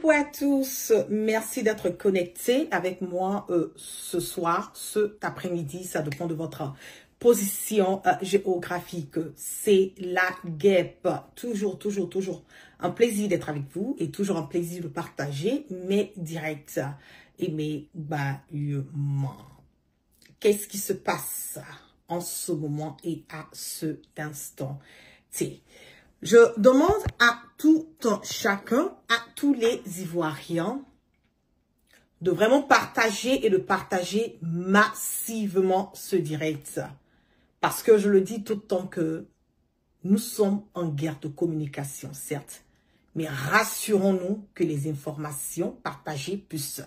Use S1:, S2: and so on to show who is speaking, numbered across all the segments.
S1: coucou à tous, merci d'être connectés avec moi ce soir, cet après-midi, ça dépend de votre position géographique. C'est la guêpe, toujours un plaisir d'être avec vous et toujours un plaisir de partager mes directs et mes bâillements. Qu'est-ce qui se passe en ce moment et à cet instant? Je demande à tout un chacun, à tous les Ivoiriens, de vraiment partager et de partager massivement ce direct. Parce que je le dis tout le temps que nous sommes en guerre de communication, certes. Mais rassurons-nous que les informations partagées puissent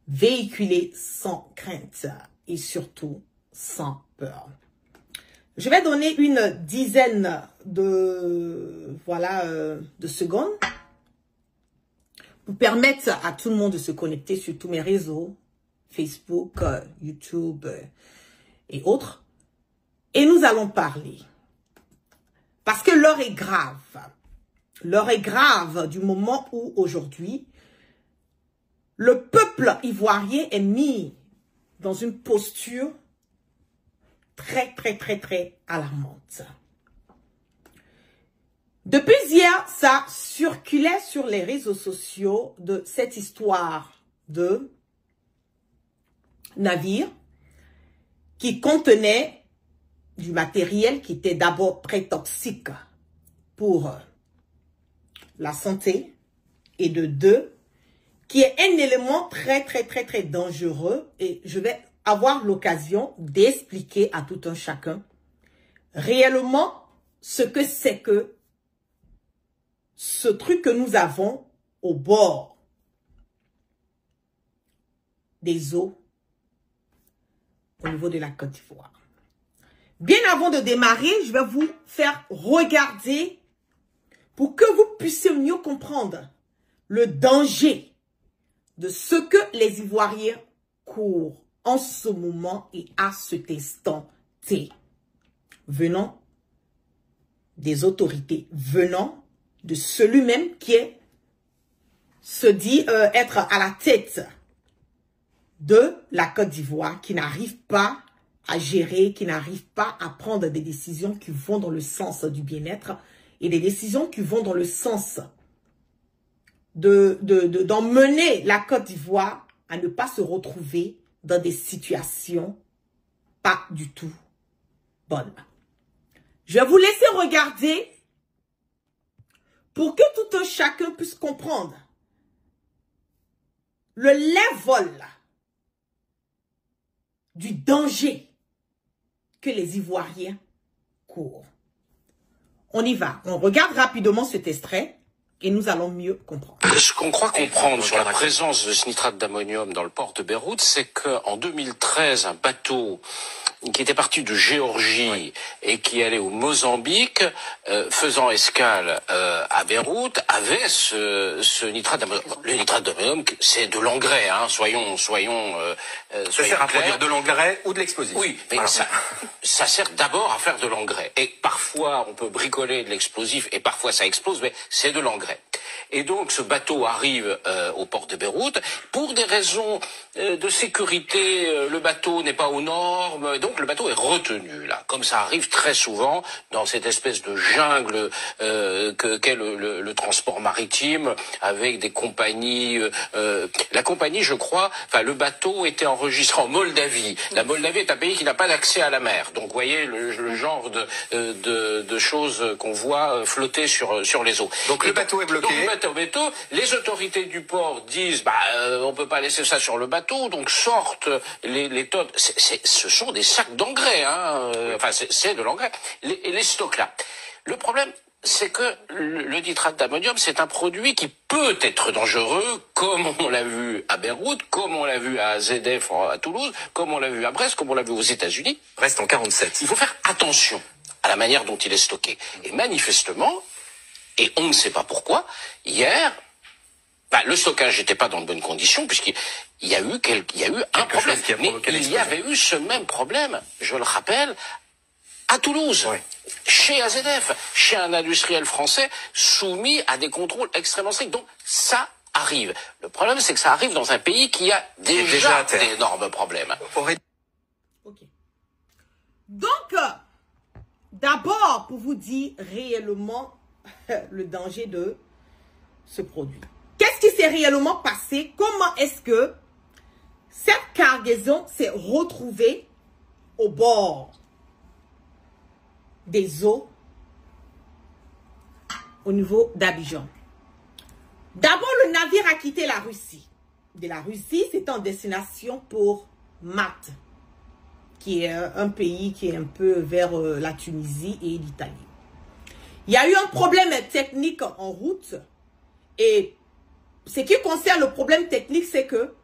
S1: véhiculer sans crainte et surtout sans peur. Je vais donner une dizaine de secondes pour permettre à tout le monde de se connecter sur tous mes réseaux, Facebook, YouTube et autres. Et nous allons parler. Parce que l'heure est grave. L'heure est grave du moment où aujourd'hui, le peuple ivoirien est mis dans une posture très alarmante. Depuis hier, ça circulait sur les réseaux sociaux de cette histoire de navire qui contenait du matériel qui était d'abord très toxique pour la santé et de deux, qui est un élément très dangereux et je vais avoir l'occasion d'expliquer à tout un chacun réellement ce que c'est que ce truc que nous avons au bord des eaux au niveau de la Côte d'Ivoire. Bien avant de démarrer, je vais vous faire regarder pour que vous puissiez mieux comprendre le danger de ce que les Ivoiriens courent en ce moment et à cet instant T, venant des autorités, venant de celui-même qui se dit être à la tête de la Côte d'Ivoire, qui n'arrive pas à gérer, qui n'arrive pas à prendre des décisions qui vont dans le sens du bien-être et des décisions qui vont dans le sens d'emmener la Côte d'Ivoire à ne pas se retrouver dans des situations pas du tout bonnes. Je vais vous laisser regarder pour que tout un chacun puisse comprendre le level du danger que les Ivoiriens courent. On y va. On regarde rapidement cet extrait et nous allons mieux comprendre.
S2: Ce qu'on croit comprendre sur la présence de ce nitrate d'ammonium dans le port de Beyrouth, c'est qu'en 2013, un bateau qui était parti de Géorgie et qui allait au Mozambique, faisant escale à Beyrouth, avait ce nitrate d'ammonium. Le nitrate d'ammonium, c'est de l'engrais, hein, soyons
S3: ça sert à produire de l'engrais ou de l'explosif.
S2: Oui, mais voilà. ça sert d'abord à faire de l'engrais. Et parfois, on peut bricoler de l'explosif et parfois ça explose, mais c'est de l'engrais. Et donc, ce bateau arrive au port de Beyrouth. Pour des raisons de sécurité, le bateau n'est pas aux normes. Donc, le bateau est retenu, là. Comme ça arrive très souvent dans cette espèce de jungle qu'est le transport maritime, avec des compagnies. La compagnie, je crois, enfin, le bateau était enregistré en Moldavie. La Moldavie est un pays qui n'a pas d'accès à la mer. Donc, vous voyez le genre de choses qu'on voit flotter sur les eaux.
S3: Donc, le bateau est bloqué.
S2: Les autorités du port disent on peut pas laisser ça sur le bateau, donc sortent les tonnes. Ce sont des sacs d'engrais, hein. Enfin c'est de l'engrais. Les stocks là. Le problème, c'est que le nitrate d'ammonium, c'est un produit qui peut être dangereux, comme on l'a vu à Beyrouth, comme on l'a vu à ZF à Toulouse, comme on l'a vu à Brest, comme on l'a vu aux États-Unis.
S3: Brest en 47.
S2: Il faut faire attention à la manière dont il est stocké. Et manifestement, et on ne sait pas pourquoi, hier, le stockage n'était pas dans de bonnes conditions, puisqu'il y a eu un problème. Mais il y avait eu ce même problème, je le rappelle, à Toulouse, chez AZF, chez un industriel français soumis à des contrôles extrêmement stricts. Donc ça arrive. Le problème, c'est que ça arrive dans un pays qui a déjà d'énormes problèmes.
S1: Ok. Donc, d'abord, pour vous dire réellement le danger de ce produit. Qu'est-ce qui s'est réellement passé? Comment est-ce que cette cargaison s'est retrouvée au bord des eaux au niveau d'Abidjan? D'abord, le navire a quitté la Russie. De la Russie, c'est en destination pour Malte, qui est un pays qui est un peu vers la Tunisie et l'Italie. Il y a eu un problème technique en route. Et ce qui concerne le problème technique, c'est que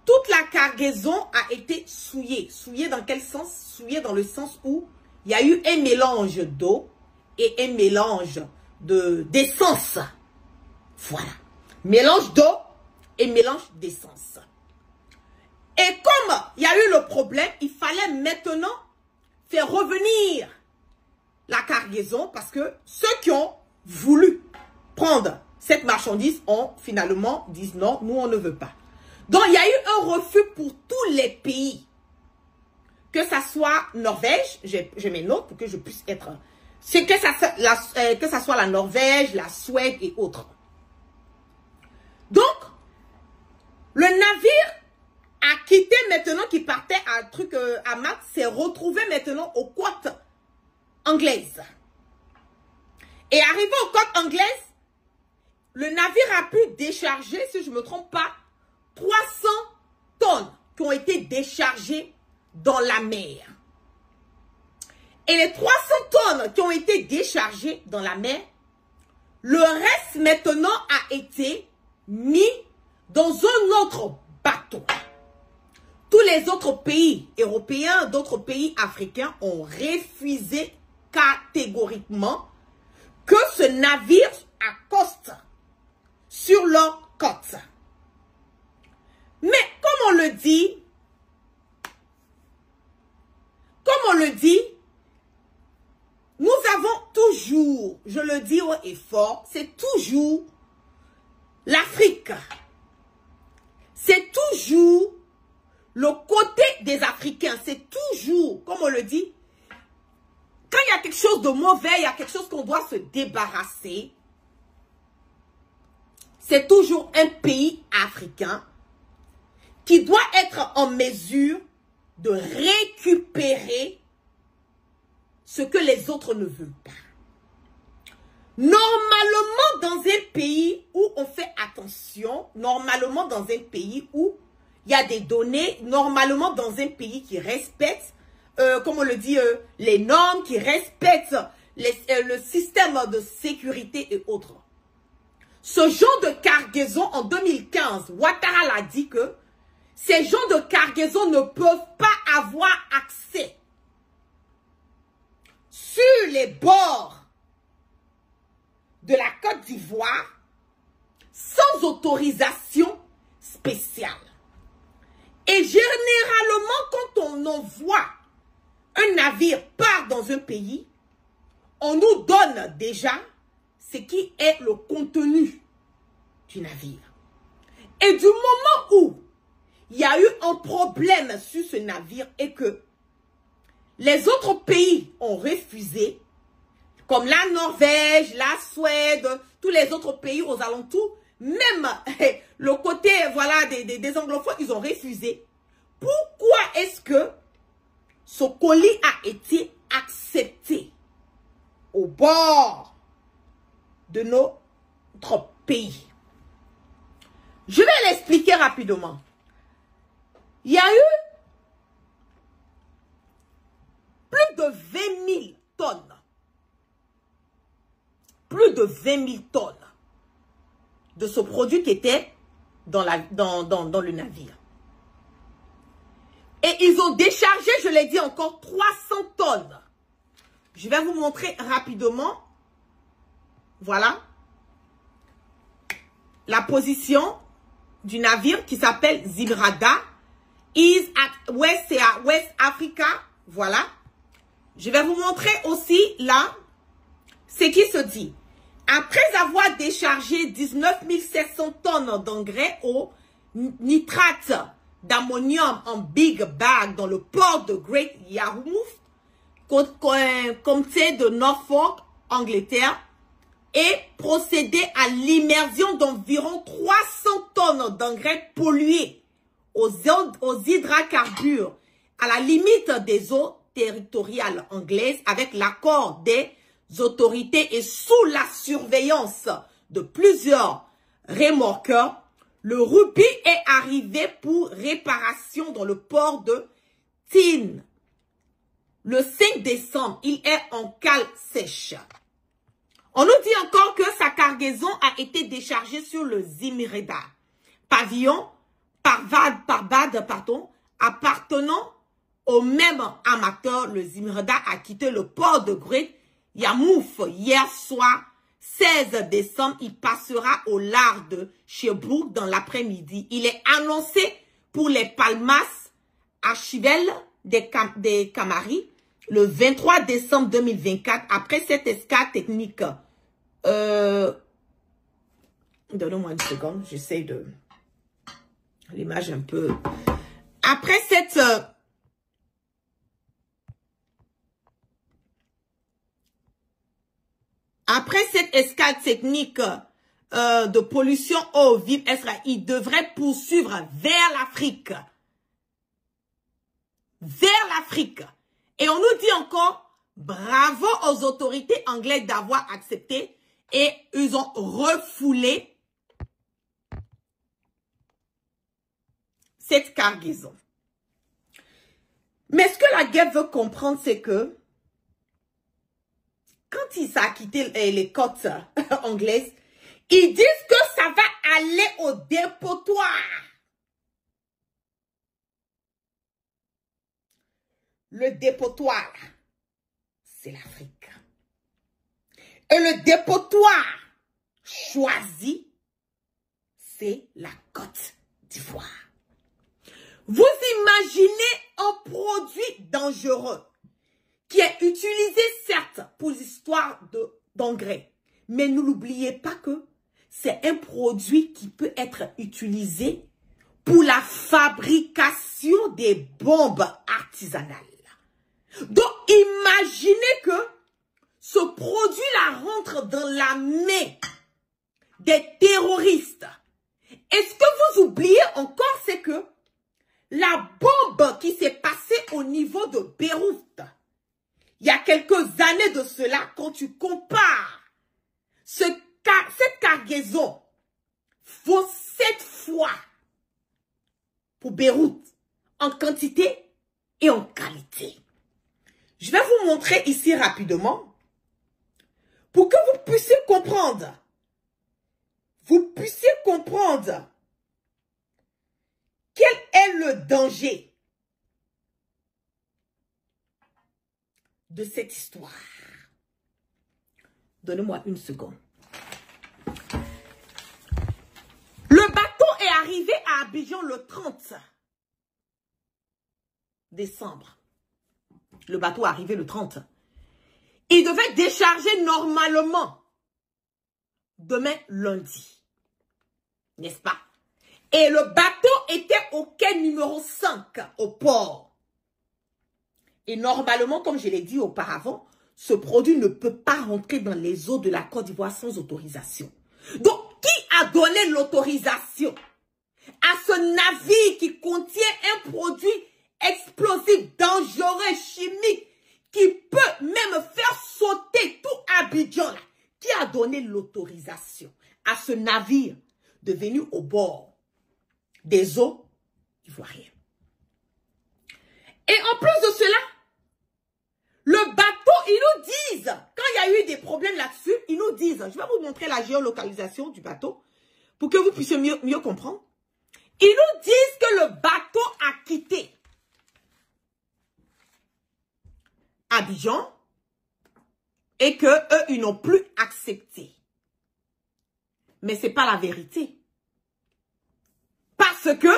S1: toute la cargaison a été souillée. Souillée dans quel sens? Souillée dans le sens où il y a eu un mélange d'eau et un mélange d'essence. Voilà. Mélange d'eau et mélange d'essence. Et comme il y a eu le problème, il fallait maintenant faire revenir la cargaison parce que ceux qui ont voulu prendre cette marchandise ont finalement dit non, nous on ne veut pas. Donc il y a eu un refus pour tous les pays. Que ça soit Norvège, je mets note pour que je puisse être... C'est que ça soit la Norvège, la Suède et autres. Donc, le navire a quitté maintenant, qui partait à un truc à Malte, s'est retrouvé maintenant aux côtes anglaises. Et arrivé aux côtes anglaises, le navire a pu décharger, si je ne me trompe pas, 300 tonnes qui ont été déchargées dans la mer. Et les 300 tonnes qui ont été déchargées dans la mer, le reste maintenant a été mis dans un autre bateau. Tous les autres pays européens, d'autres pays africains ont refusé catégoriquement que ce navire accoste sur leur côte. Mais comme on le dit, nous avons toujours, je le dis haut et fort, c'est toujours l'Afrique. C'est toujours le côté des Africains. C'est toujours, comme on le dit, quand il y a quelque chose de mauvais, il y a quelque chose qu'on doit se débarrasser, c'est toujours un pays africain qui doit être en mesure de récupérer ce que les autres ne veulent pas. Normalement, dans un pays où on fait attention, normalement dans un pays où il y a des données, normalement dans un pays qui respecte, comme on le dit, les normes, qui respecte le système de sécurité et autres. Ce genre de cargaison, en 2015, Ouattara l'a dit que ces genres de cargaison ne peuvent pas avoir accès sur les bords de la Côte d'Ivoire sans autorisation spéciale. Et généralement, quand on envoie un navire part dans un pays, on nous donne déjà ce qui est le contenu du navire. Et du moment où il y a eu un problème sur ce navire et que les autres pays ont refusé, comme la Norvège, la Suède, tous les autres pays aux alentours, même le côté voilà, des anglophones, ils ont refusé. Pourquoi est-ce que ce colis a été accepté au bord de notre pays? Je vais l'expliquer rapidement. Il y a eu plus de 20 000 tonnes. Plus de 20 000 tonnes de ce produit qui était dans le navire. Et ils ont déchargé, je l'ai dit encore, 300 tonnes. Je vais vous montrer rapidement. Voilà. La position du navire qui s'appelle Zibrada. Is at West Africa. Voilà. Je vais vous montrer aussi là ce qui se dit. Après avoir déchargé 19 700 tonnes d'engrais au nitrate d'ammonium en big bag dans le port de Great Yarmouth, comté de Norfolk, Angleterre, et procédé à l'immersion d'environ 300 tonnes d'engrais pollués aux hydrocarbures à la limite des eaux territoriales anglaises avec l'accord des autorités et sous la surveillance de plusieurs remorqueurs, le Ruby est arrivé pour réparation dans le port de Tyne. Le 5 décembre, il est en cale sèche. On nous dit encore que sa cargaison a été déchargée sur le Zimrida, pavillon appartenant au même amateur. Le Zimrida a quitté le port de Great Yarmouth hier soir, 16 décembre. Il passera au large de Sherbrooke dans l'après-midi. Il est annoncé pour les Palmas Archipel des Canaries le 23 décembre 2024, après cette escale technique. Donnez-moi une seconde, j'essaie de... L'image un peu... Après cette... Après cette escale technique de pollution eau vive, il devrait poursuivre vers l'Afrique. Vers l'Afrique. Et on nous dit encore, bravo aux autorités anglaises d'avoir accepté et ils ont refoulé cette cargaison. Mais ce que la guerre veut comprendre, c'est que quand ils ont quitté les côtes anglaises, ils disent que ça va aller au dépotoir. Le dépotoir, c'est l'Afrique. Et le dépotoir choisi, c'est la Côte d'Ivoire. Vous imaginez un produit dangereux qui est utilisé, certes, pour l'histoire d'engrais. Mais ne l'oubliez pas que c'est un produit qui peut être utilisé pour la fabrication des bombes artisanales. Donc, imaginez que ce produit-là rentre dans la main des terroristes. Et ce que vous oubliez encore, c'est que la bombe qui s'est passée au niveau de Beyrouth, il y a quelques années de cela, quand tu compares cette cargaison, vaut 7 fois pour Beyrouth en quantité et en qualité. Je vais vous montrer ici rapidement pour que vous puissiez comprendre. Vous puissiez comprendre quel est le danger de cette histoire. Donnez-moi une seconde. Le bateau est arrivé à Abidjan le 30 décembre. Le bateau est arrivé le 30. Il devait décharger normalement demain lundi. N'est-ce pas? Et le bateau était au quai numéro 5 au port. Et normalement, comme je l'ai dit auparavant, ce produit ne peut pas rentrer dans les eaux de la Côte d'Ivoire sans autorisation. Donc, qui a donné l'autorisation à ce navire qui contient un produit explosif, dangereux, chimique, qui peut même faire sauter tout Abidjan? Qui a donné l'autorisation à ce navire de venir au bord des eaux ivoiriennes? Et en plus de cela, le bateau, ils nous disent, quand il y a eu des problèmes là-dessus, ils nous disent, je vais vous montrer la géolocalisation du bateau pour que vous puissiez mieux comprendre. Ils nous disent que le bateau a quitté Abidjan et que eux, ils n'ont plus accepté. Mais ce n'est pas la vérité. Parce que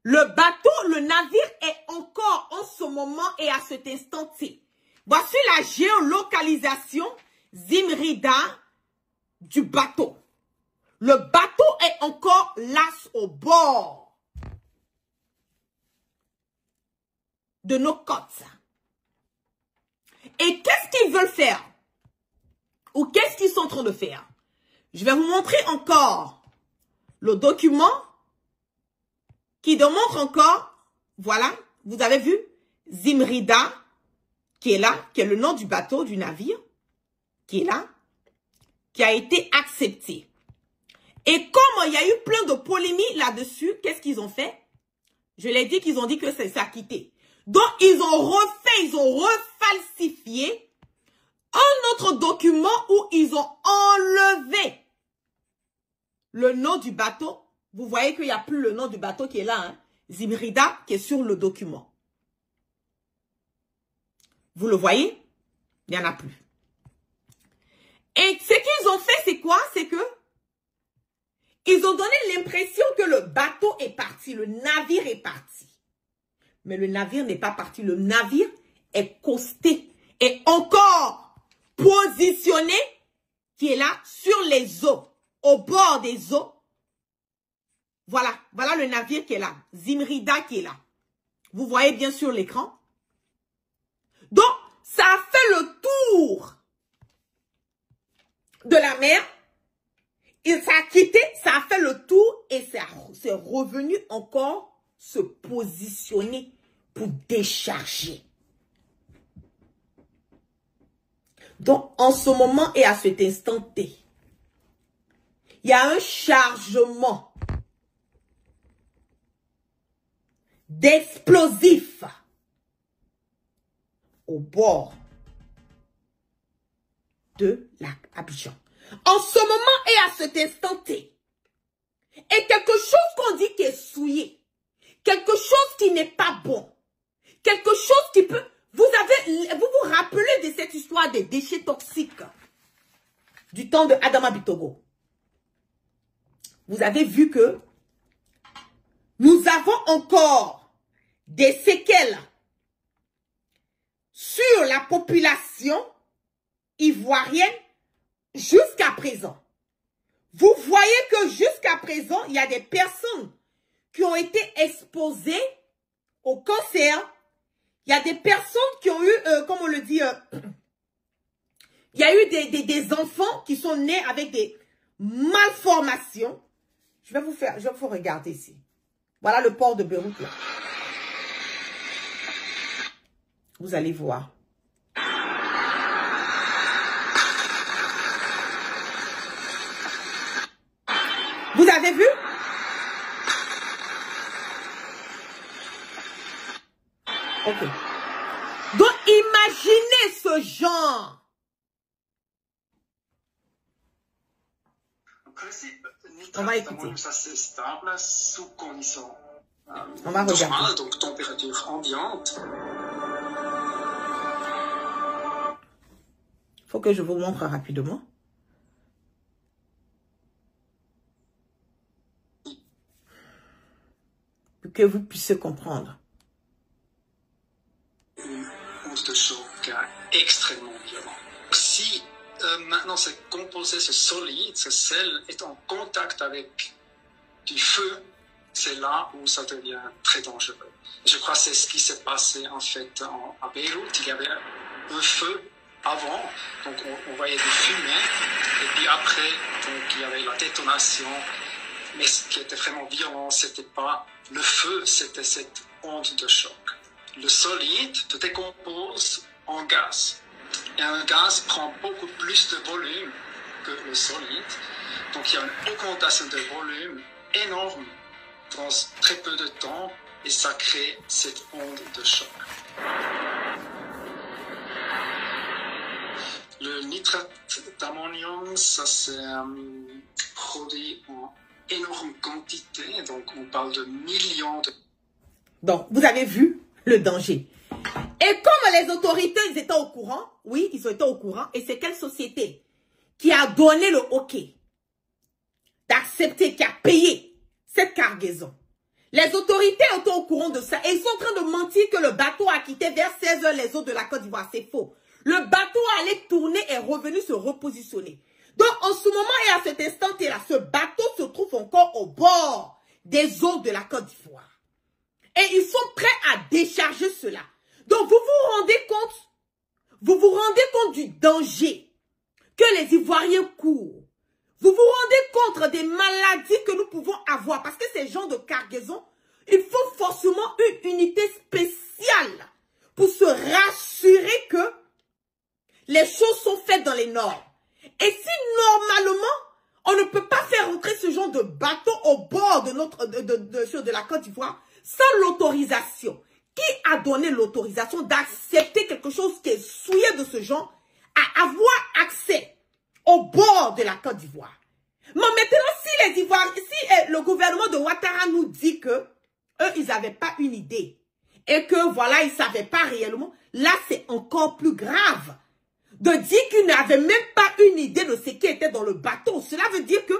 S1: le bateau, le navire est encore en ce moment et à cet instant-ci. Voici la géolocalisation Zimrida du bateau. Le bateau est encore là au bord de nos côtes. Et qu'est-ce qu'ils veulent faire? Ou qu'est-ce qu'ils sont en train de faire? Je vais vous montrer encore le document qui démontre encore, voilà, vous avez vu, Zimrida, qui est là, qui est le nom du bateau, du navire, qui est là, qui a été accepté. Et comme il y a eu plein de polémies là-dessus, qu'est-ce qu'ils ont fait? Je l'ai dit qu'ils ont dit que c'est acquitté. Donc, ils ont refait, ils ont refalsifié un autre document où ils ont enlevé le nom du bateau. Vous voyez qu'il n'y a plus le nom du bateau qui est là, hein? Zimrida, qui est sur le document. Vous le voyez? Il n'y en a plus. Et ce qu'ils ont fait, c'est quoi? C'est que ils ont donné l'impression que le bateau est parti, le navire est parti. Mais le navire n'est pas parti. Le navire est costé et encore positionné, qui est là sur les eaux, au bord des eaux. Voilà, voilà le navire qui est là. Zimrida qui est là. Vous voyez bien sur l'écran. Donc, ça a fait le tour de la mer. Il s'est quitté, ça a fait le tour et c'est revenu encore se positionner pour décharger. Donc, en ce moment et à cet instant T, il y a un chargement d'explosifs au bord de lac Abidjan. En ce moment et à cet instant T, et quelque chose qu'on dit qui est souillé, quelque chose qui n'est pas bon, quelque chose qui peut... Vous vous rappelez de cette histoire des déchets toxiques du temps de Adama Bitogo. Vous avez vu que nous avons encore des séquelles sur la population ivoirienne jusqu'à présent. Vous voyez que jusqu'à présent, il y a des personnes qui ont été exposées au cancer. Il y a des personnes qui ont eu, comme on le dit, il y a eu des enfants qui sont nés avec des malformations. Je vais vous regarder ici. Voilà le port de Beyrouth là. Vous allez voir. Vous avez vu? Ok. Donc, imaginez ce genre. On va écouter.
S4: Ça c'est stable sous conditions
S1: on va regarder.
S4: normales, donc température ambiante.
S1: Faut que je vous montre rapidement. Pour que vous puissiez comprendre.
S4: Une onde de choc extrêmement violente. Si maintenant ce composé, ce solide, ce sel est en contact avec du feu, c'est là où ça devient très dangereux. Je crois que c'est ce qui s'est passé en fait à Beyrouth. Il y avait un feu avant, donc on voyait des fumées, et puis après, donc il y avait la détonation. Mais ce qui était vraiment violent, c'était pas le feu, c'était cette onde de choc. Le solide se décompose en gaz. Et un gaz prend beaucoup plus de volume que le solide. Donc il y a une augmentation de volume énorme dans très peu de temps et ça crée cette onde de choc. Le nitrate d'ammonium, ça c'est produit en énorme quantité, donc on parle de millions de...
S1: Donc, vous avez vu le danger. Et comme les autorités, ils étaient au courant, oui, ils étaient au courant, et c'est quelle société qui a donné le OK d'accepter, qui a payé cette cargaison? Les autorités étaient au courant de ça, et ils sont en train de mentir que le bateau a quitté vers 16 h les eaux de la Côte d'Ivoire. C'est faux. Le bateau allait tourner et revenu se repositionner. Donc, en ce moment et à cet instant-là, ce bateau se trouve encore au bord des eaux de la Côte d'Ivoire. Et ils sont prêts à décharger cela. Donc, vous vous rendez compte du danger que les Ivoiriens courent. Vous vous rendez compte des maladies que nous pouvons avoir. Parce que ces gens de cargaison, il faut forcément une unité spéciale pour se rassurer que les choses sont faites dans les normes. Et si normalement, on ne peut pas faire entrer ce genre de bateau au bord de la Côte d'Ivoire sans l'autorisation. Qui a donné l'autorisation d'accepter quelque chose qui est souillé de ce genre à avoir accès au bord de la Côte d'Ivoire? Mais maintenant, si le gouvernement de Ouattara nous dit que eux, ils n'avaient pas une idée et que voilà, ils ne savaient pas réellement, là, c'est encore plus grave. De dire qu'ils n'avaient même pas une idée de ce qui était dans le bateau. Cela veut dire que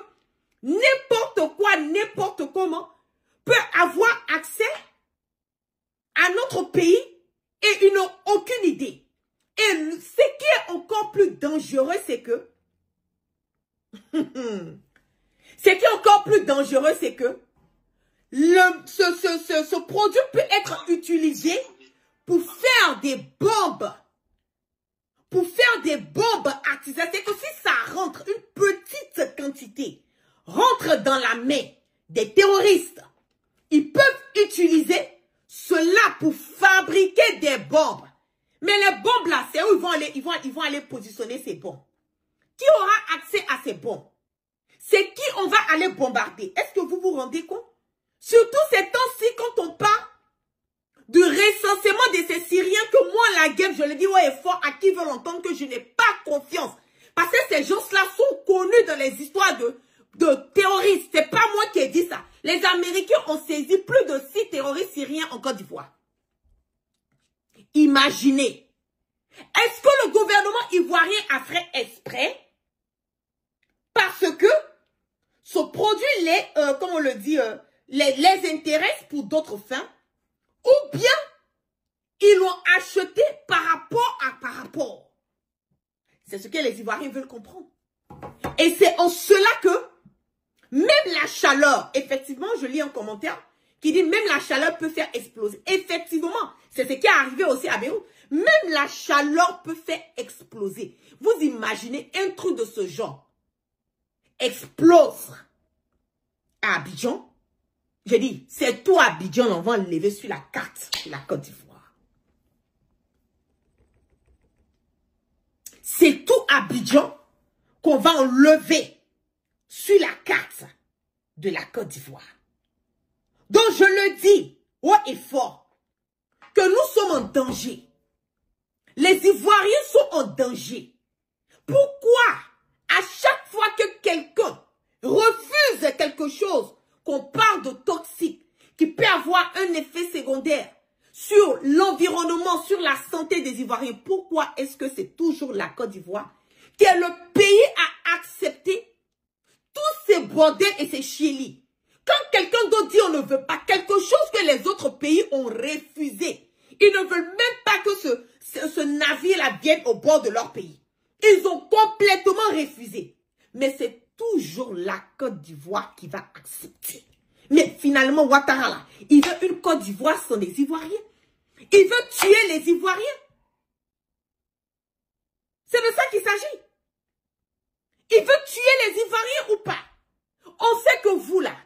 S1: n'importe quoi, n'importe comment peut avoir accès à notre pays et ils n'ont aucune idée. Et ce qui est encore plus dangereux, c'est que ce produit peut être utilisé pour faire des bombes. Pour faire des bombes artisanales. C'est que si ça rentre, une petite quantité, rentre dans la main des terroristes, ils peuvent utiliser cela pour fabriquer des bombes. Mais les bombes là, c'est où ils vont aller positionner ces bombes. Qui aura accès à ces bombes? C'est qui on va aller bombarder? Est-ce que vous vous rendez compte? Surtout ces temps-ci, quand on parle du recensement de ces Syriens, que moi, la guerre, je le dis haut et fort, à qui veulent entendre que je n'ai pas confiance. Parce que ces gens-là sont connus dans les histoires de terroristes. C'est pas moi qui ai dit ça. Les Américains ont saisi plus de 6 terroristes syriens en Côte d'Ivoire. Imaginez. Est-ce que le gouvernement ivoirien a fait exprès? Parce que ce produit, comme on le dit, les intéresse pour d'autres fins? Ou bien, ils l'ont acheté par rapport. C'est ce que les Ivoiriens veulent comprendre. Et c'est en cela que, même la chaleur, effectivement, je lis un commentaire qui dit même la chaleur peut faire exploser. Effectivement, c'est ce qui est arrivé aussi à Beyrouth. Même la chaleur peut faire exploser. Vous imaginez un truc de ce genre explose à Abidjan. Je dis, c'est tout Abidjan, on va enlever sur la carte de la Côte d'Ivoire. C'est tout Abidjan qu'on va enlever sur la carte de la Côte d'Ivoire. Donc je le dis haut et fort, que nous sommes en danger. Les Ivoiriens sont en danger. Pourquoi à chaque fois que quelqu'un refuse quelque chose, qu'on parle de toxique, qui peut avoir un effet secondaire sur l'environnement, sur la santé des Ivoiriens, pourquoi est-ce que c'est toujours la Côte d'Ivoire qui est le pays à accepter tous ces bordels et ces chiélis? Quand quelqu'un d'autre dit on ne veut pas quelque chose que les autres pays ont refusé, ils ne veulent même pas que ce navire-là vienne au bord de leur pays. Ils ont complètement refusé. Mais c'est toujours la Côte d'Ivoire qui va accepter. Mais finalement, Ouattara, là, il veut une Côte d'Ivoire sans les Ivoiriens. Il veut tuer les Ivoiriens. C'est de ça qu'il s'agit. Il veut tuer les Ivoiriens ou pas? On sait que vous, là,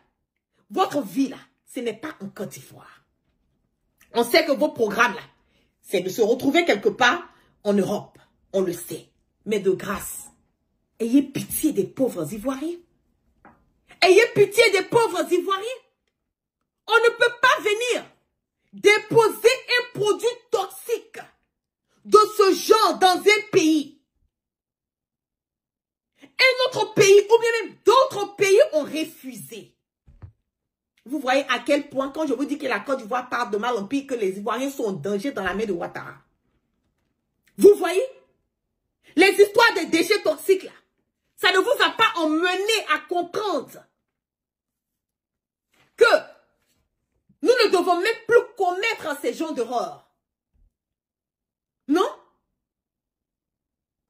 S1: votre vie, là, ce n'est pas en Côte d'Ivoire. On sait que vos programmes, là, c'est de se retrouver quelque part en Europe. On le sait. Mais de grâce, ayez pitié des pauvres Ivoiriens. Ayez pitié des pauvres Ivoiriens. On ne peut pas venir déposer un produit toxique de ce genre dans un pays. Un autre pays ou bien même d'autres pays ont refusé. Vous voyez à quel point, quand je vous dis que la Côte d'Ivoire part de mal en pire, que les Ivoiriens sont en danger dans la main de Ouattara. Vous voyez? Les histoires des déchets toxiques là. Ça ne vous a pas emmené à comprendre que nous ne devons même plus commettre ces genres d'erreurs. Non?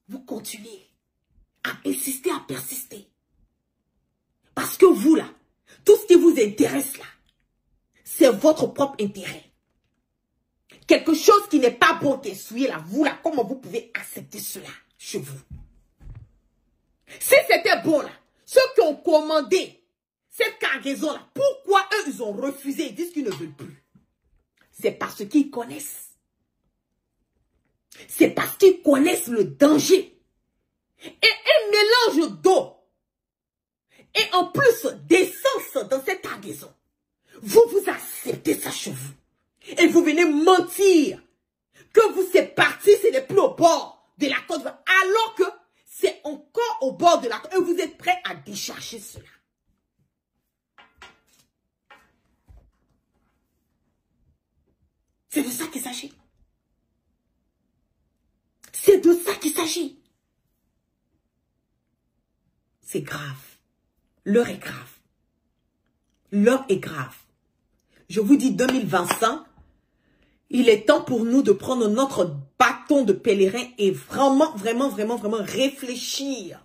S1: Vous continuez. à insister, à persister. Parce que vous, là, tout ce qui vous intéresse, là, c'est votre propre intérêt. Quelque chose qui n'est pas bon d'essuyer, là, vous, là, comment vous pouvez accepter cela chez vous? Si c'était bon, là, ceux qui ont commandé cette cargaison-là, pourquoi eux, ils ont refusé, ils disent qu'ils ne veulent plus? C'est parce qu'ils connaissent. C'est parce qu'ils connaissent le danger. Et un mélange d'eau et en plus d'essence dans cette cargaison. Vous acceptez ça chez vous. Et vous venez mentir que vous c'est parti, ce n'est plus au bord de la côte, alors que c'est encore au bord de la côte. Et vous êtes prêts à décharger cela. C'est de ça qu'il s'agit. C'est de ça qu'il s'agit. C'est grave. L'heure est grave. L'heure est grave. Je vous dis 2025, il est temps pour nous de prendre notre bâton de pèlerin et vraiment réfléchir.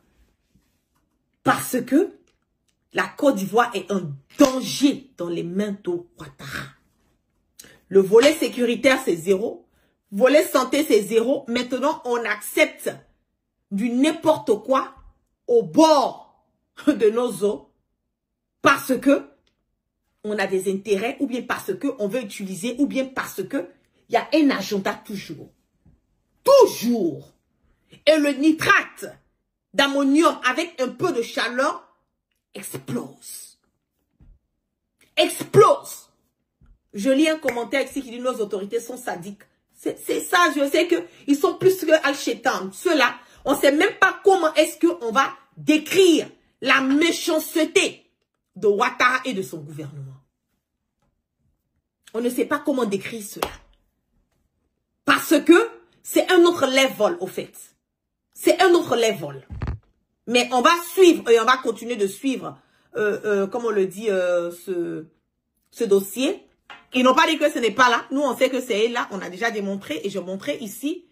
S1: Parce que la Côte d'Ivoire est un danger dans les mains de Ouattara. Le volet sécuritaire, c'est 0. Volet santé, c'est 0. Maintenant, on accepte du n'importe quoi au bord de nos eaux parce que on a des intérêts ou bien parce que on veut utiliser ou bien parce que il y a un agenda toujours. Toujours. Et le nitrate d'ammonium avec un peu de chaleur explose. Explose. Je lis un commentaire ici qui dit nos autorités sont sadiques. C'est ça, je sais qu'ils sont plus que Al-Shaitan. Ceux-là, on ne sait même pas comment est-ce qu'on va décrire la méchanceté de Ouattara et de son gouvernement. On ne sait pas comment décrire cela. Parce que c'est un autre level, au fait. C'est un autre level. Mais on va suivre et on va continuer de suivre, comme on le dit, ce dossier. Ils n'ont pas dit que ce n'est pas là. Nous, on sait que c'est là. On a déjà démontré. Et je montrais ici,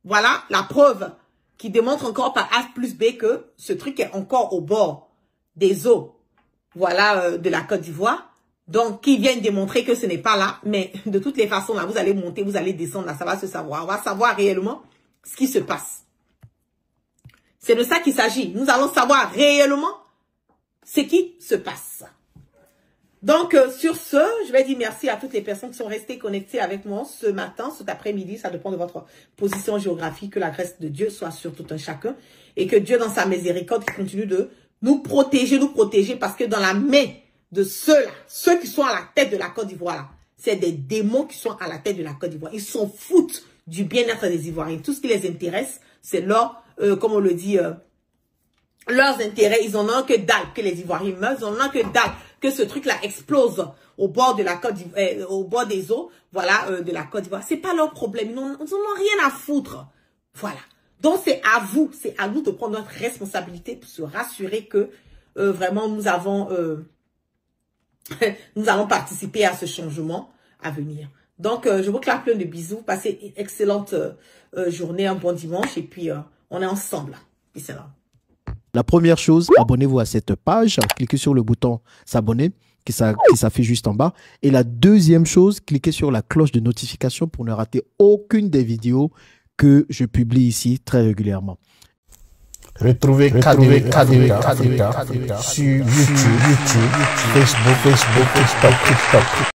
S1: voilà, la preuve qui démontre encore par A plus B que ce truc est encore au bord des eaux, voilà, de la Côte d'Ivoire. Donc, qui viennent démontrer que ce n'est pas là. Mais de toutes les façons, là, vous allez monter, vous allez descendre, là, ça va se savoir. On va savoir réellement ce qui se passe. C'est de ça qu'il s'agit. Nous allons savoir réellement ce qui se passe. Donc, sur ce, je vais dire merci à toutes les personnes qui sont restées connectées avec moi ce matin, cet après-midi. Ça dépend de votre position géographique. Que la grâce de Dieu soit sur tout un chacun. Et que Dieu, dans sa miséricorde, continue de nous protéger, parce que dans la main de ceux-là, ceux qui sont à la tête de la Côte d'Ivoire, c'est des démons qui sont à la tête de la Côte d'Ivoire. Ils s'en foutent du bien-être des Ivoiriens. Tout ce qui les intéresse, c'est leur, comme on le dit, leurs intérêts. Ils en ont que dalle que les Ivoiriens meurent. Ils en ont que dalle que ce truc-là explose au bord de la Côte d'Ivoire, au bord des eaux, voilà, de la Côte d'Ivoire. C'est pas leur problème. Ils n'en ont rien à foutre. Voilà. Donc, c'est à vous, c'est à nous de prendre notre responsabilité pour se rassurer que vraiment nous avons participé à ce changement à venir. Donc, je vous claque plein de bisous. Passez une excellente journée, un bon dimanche. Et puis, on est ensemble. Peace out.
S5: La première chose, abonnez-vous à cette page. Cliquez sur le bouton s'abonner qui s'affiche juste en bas. Et la deuxième chose, cliquez sur la cloche de notification pour ne rater aucune des vidéos que je publie ici très régulièrement.
S6: Retrouvez KDV sur YouTube, Facebook, TikTok.